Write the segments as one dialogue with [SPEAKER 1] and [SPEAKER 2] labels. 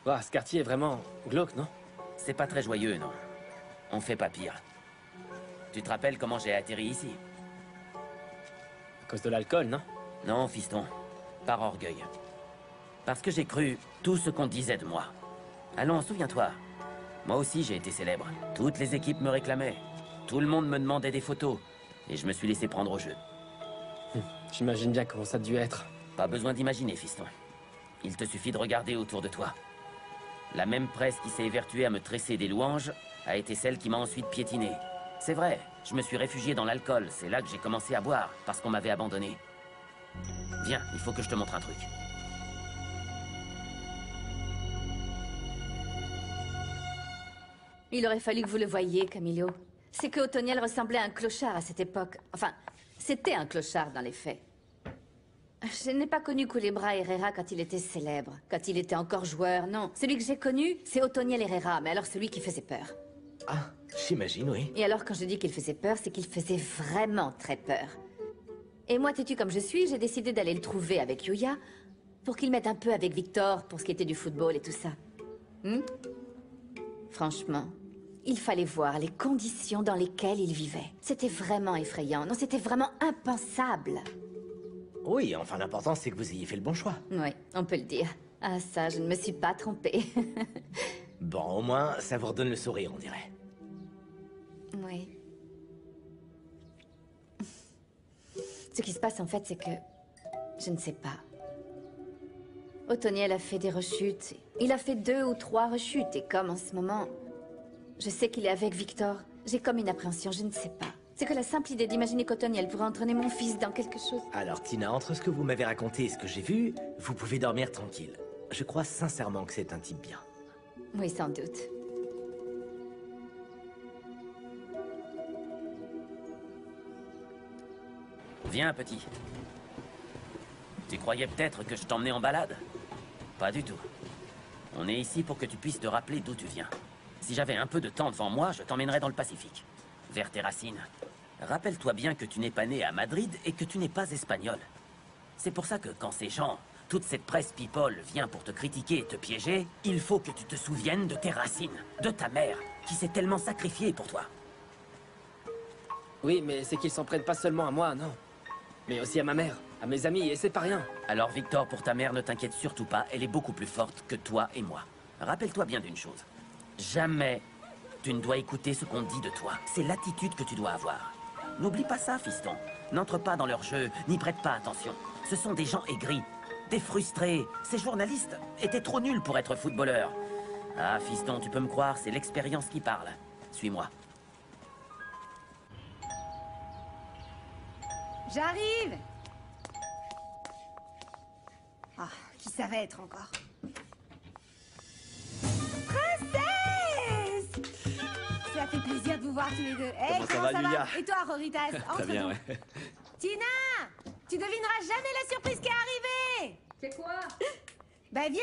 [SPEAKER 1] Ouah, ce quartier est vraiment glauque, non?
[SPEAKER 2] C'est pas très joyeux, non. On fait pas pire. Tu te rappelles comment j'ai atterri ici?
[SPEAKER 1] À cause de l'alcool, non?
[SPEAKER 2] Non, fiston. Par orgueil. Parce que j'ai cru tout ce qu'on disait de moi. Allons, souviens-toi. Moi aussi, j'ai été célèbre. Toutes les équipes me réclamaient. Tout le monde me demandait des photos. Et je me suis laissé prendre au jeu.
[SPEAKER 1] J'imagine bien comment ça a dû être.
[SPEAKER 2] Pas besoin d'imaginer, fiston. Il te suffit de regarder autour de toi. La même presse qui s'est évertuée à me tresser des louanges a été celle qui m'a ensuite piétiné. C'est vrai, je me suis réfugié dans l'alcool. C'est là que j'ai commencé à boire, parce qu'on m'avait abandonné. Viens, il faut que je te montre un truc.
[SPEAKER 3] Il aurait fallu que vous le voyiez, Camilo. C'est que Otoniel ressemblait à un clochard à cette époque. Enfin, c'était un clochard dans les faits. Je n'ai pas connu Culebra Herrera quand il était célèbre, quand il était encore joueur, non. Celui que j'ai connu, c'est Otoniel Herrera, mais alors celui qui faisait peur.
[SPEAKER 4] Ah, j'imagine, oui.
[SPEAKER 3] Et alors quand je dis qu'il faisait peur, c'est qu'il faisait vraiment très peur. Et moi, têtu comme je suis, j'ai décidé d'aller le trouver avec Yuya, pour qu'il m'aide un peu avec Victor, pour ce qui était du football et tout ça. Franchement, il fallait voir les conditions dans lesquelles il vivait. C'était vraiment effrayant, non, c'était vraiment impensable.
[SPEAKER 4] Oui, enfin, l'important, c'est que vous ayez fait le bon choix.
[SPEAKER 3] Oui, on peut le dire. Ah ça, je ne me suis pas trompée.
[SPEAKER 4] Bon, au moins, ça vous redonne le sourire, on dirait.
[SPEAKER 3] Oui. Ce qui se passe en fait, c'est que... je ne sais pas. Otoniel a fait des rechutes. Il a fait 2 ou 3 rechutes, et comme en ce moment... je sais qu'il est avec Victor, j'ai comme une appréhension, je ne sais pas. C'est que la simple idée d'imaginer qu'Otoniel pourrait entraîner mon fils dans quelque chose...
[SPEAKER 4] Alors, Tina, entre ce que vous m'avez raconté et ce que j'ai vu, vous pouvez dormir tranquille. Je crois sincèrement que c'est un type bien.
[SPEAKER 3] Oui, sans doute.
[SPEAKER 2] Viens, petit. Tu croyais peut-être que je t'emmenais en balade? Pas du tout. On est ici pour que tu puisses te rappeler d'où tu viens. Si j'avais un peu de temps devant moi, je t'emmènerais dans le Pacifique. Vers tes racines. Rappelle-toi bien que tu n'es pas né à Madrid et que tu n'es pas espagnol. C'est pour ça que quand ces gens, toute cette presse people vient pour te critiquer et te piéger, il faut que tu te souviennes de tes racines, de ta mère, qui s'est tellement sacrifiée pour toi.
[SPEAKER 1] Oui, mais c'est qu'ils s'en prennent pas seulement à moi, non. Mais aussi à ma mère, à mes amis, et c'est pas rien.
[SPEAKER 2] Alors Victor, pour ta mère, ne t'inquiète surtout pas, elle est beaucoup plus forte que toi et moi. Rappelle-toi bien d'une chose. Jamais tu ne dois écouter ce qu'on dit de toi. C'est l'attitude que tu dois avoir. N'oublie pas ça, fiston. N'entre pas dans leur jeu, n'y prête pas attention. Ce sont des gens aigris, des frustrés. Ces journalistes étaient trop nuls pour être footballeurs. Ah, fiston, tu peux me croire, c'est l'expérience qui parle. Suis-moi.
[SPEAKER 5] J'arrive! Ah, qui ça va être encore? Princesse! Ça fait plaisir de vous voir tous les deux. Hey,
[SPEAKER 6] Comment ça va, Yuya?
[SPEAKER 5] Et toi, Roritas?
[SPEAKER 6] Très bien, ouais.
[SPEAKER 5] Tina! Tu devineras jamais la surprise qui est arrivée!
[SPEAKER 3] C'est quoi?
[SPEAKER 5] Bah viens!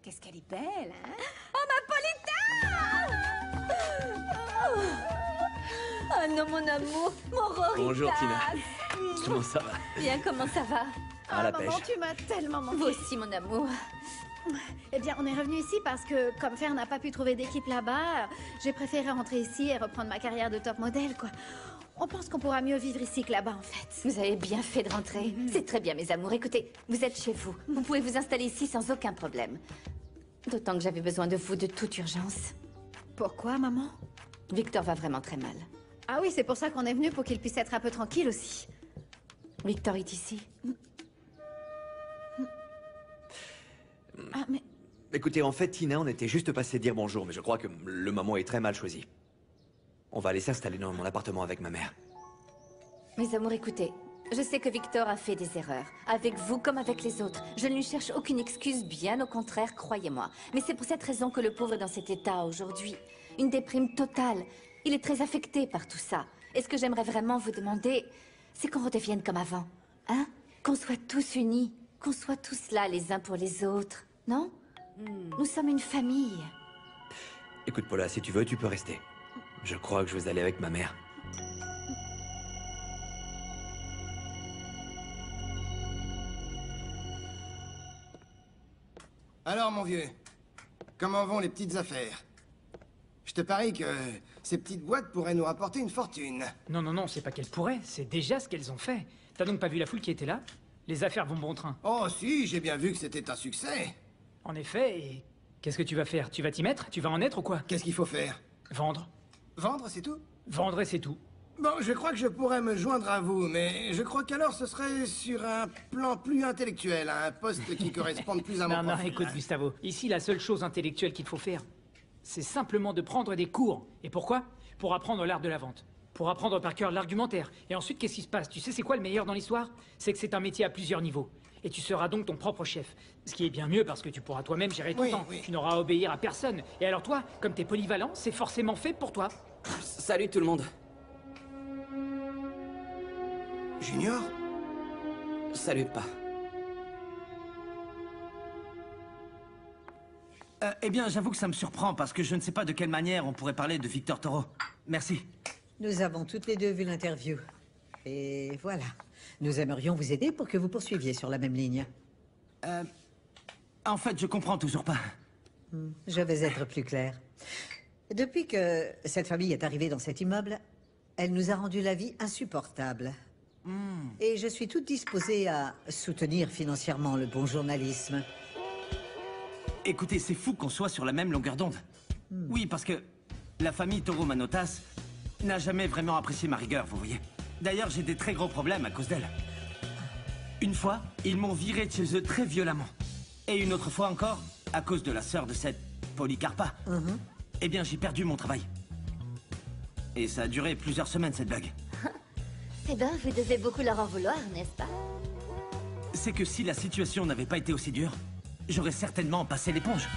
[SPEAKER 5] Qu'est-ce qu'elle est belle, hein?
[SPEAKER 3] Oh, ma Polita! Oh non, mon amour, mon Roritas!
[SPEAKER 6] Bonjour, Tina. Comment ça va?
[SPEAKER 3] Bien, comment ça va?
[SPEAKER 6] À la
[SPEAKER 5] maman,
[SPEAKER 6] pêche.
[SPEAKER 5] tu m'as tellement manqué.
[SPEAKER 3] Vous aussi, mon amour.
[SPEAKER 5] Eh bien, on est revenu ici parce que, comme Fer n'a pas pu trouver d'équipe là-bas, j'ai préféré rentrer ici et reprendre ma carrière de top modèle, quoi. On pense qu'on pourra mieux vivre ici que là-bas, en fait.
[SPEAKER 3] Vous avez bien fait de rentrer. C'est très bien, mes amours. Écoutez, vous êtes chez vous. Vous pouvez vous installer ici sans aucun problème. D'autant que j'avais besoin de vous de toute urgence.
[SPEAKER 5] Pourquoi, maman?
[SPEAKER 3] Victor va vraiment très mal.
[SPEAKER 5] Ah oui, c'est pour ça qu'on est venu, pour qu'il puisse être un peu tranquille aussi.
[SPEAKER 3] Victor est ici.
[SPEAKER 5] Ah, mais...
[SPEAKER 6] Écoutez, en fait, Tina, on était juste passé dire bonjour, mais je crois que le moment est très mal choisi. On va aller s'installer dans mon appartement avec ma mère.
[SPEAKER 3] Mes amours, écoutez. Je sais que Victor a fait des erreurs. Avec vous comme avec les autres. Je ne lui cherche aucune excuse, bien au contraire, croyez-moi. Mais c'est pour cette raison que le pauvre est dans cet état aujourd'hui. Une déprime totale. Il est très affecté par tout ça. Et ce que j'aimerais vraiment vous demander, c'est qu'on redevienne comme avant. Hein? Qu'on soit tous unis. Qu'on soit tous là les uns pour les autres. Non? Nous sommes une famille.
[SPEAKER 6] Écoute, Paula, si tu veux, tu peux rester. Je crois que je vais aller avec ma mère.
[SPEAKER 7] Alors, mon vieux, comment vont les petites affaires? Je te parie que ces petites boîtes pourraient nous rapporter une fortune.
[SPEAKER 8] Non, non, non, c'est pas qu'elles pourraient, c'est déjà ce qu'elles ont fait. T'as donc pas vu la foule qui était là? Les affaires vont bon train.
[SPEAKER 7] Oh si, j'ai bien vu que c'était un succès.
[SPEAKER 8] En effet, et qu'est-ce que tu vas faire? Tu vas t'y mettre? Tu vas en être ou quoi?
[SPEAKER 7] Qu'est-ce qu'il faut faire?
[SPEAKER 8] Vendre.
[SPEAKER 7] Vendre, c'est tout?
[SPEAKER 8] Vendre et c'est tout.
[SPEAKER 7] Bon, je crois que je pourrais me joindre à vous, mais je crois qu'alors ce serait sur un plan plus intellectuel, un poste qui corresponde plus à mon
[SPEAKER 8] Non, non,
[SPEAKER 7] profil.
[SPEAKER 8] écoute, Gustavo. Ici, la seule chose intellectuelle qu'il faut faire, c'est simplement de prendre des cours. Et pourquoi? Pour apprendre l'art de la vente. Pour apprendre par cœur l'argumentaire. Et ensuite, qu'est-ce qui se passe? Tu sais, c'est quoi le meilleur dans l'histoire? C'est que c'est un métier à plusieurs niveaux. Et tu seras donc ton propre chef. Ce qui est bien mieux parce que tu pourras toi-même gérer ton
[SPEAKER 7] Oui,
[SPEAKER 8] temps.
[SPEAKER 7] oui.
[SPEAKER 8] Tu n'auras à obéir à personne. Et alors toi, comme t'es polyvalent, c'est forcément fait pour toi.
[SPEAKER 1] Salut tout le monde.
[SPEAKER 7] Junior?
[SPEAKER 1] Salut, pas.
[SPEAKER 9] Eh bien, j'avoue que ça me surprend parce que je ne sais pas de quelle manière on pourrait parler de Victor Toro. Merci.
[SPEAKER 10] Nous avons toutes les deux vu l'interview. Et voilà. Nous aimerions vous aider pour que vous poursuiviez sur la même ligne.
[SPEAKER 9] En fait, je comprends toujours pas.
[SPEAKER 10] Je vais être plus clair. Depuis que cette famille est arrivée dans cet immeuble, elle nous a rendu la vie insupportable. Et je suis toute disposée à soutenir financièrement le bon journalisme.
[SPEAKER 9] Écoutez, c'est fou qu'on soit sur la même longueur d'onde. Oui, parce que la famille Toro Manotas n'a jamais vraiment apprécié ma rigueur, vous voyez. D'ailleurs, j'ai des très gros problèmes à cause d'elle. Une fois, ils m'ont viré de chez eux très violemment. Et une autre fois encore, à cause de la sœur de cette Polycarpa. Eh bien, j'ai perdu mon travail. Et ça a duré plusieurs semaines, cette blague.
[SPEAKER 3] Eh ben, vous devez beaucoup leur en vouloir, n'est-ce pas?
[SPEAKER 9] C'est que si la situation n'avait pas été aussi dure, j'aurais certainement passé l'éponge.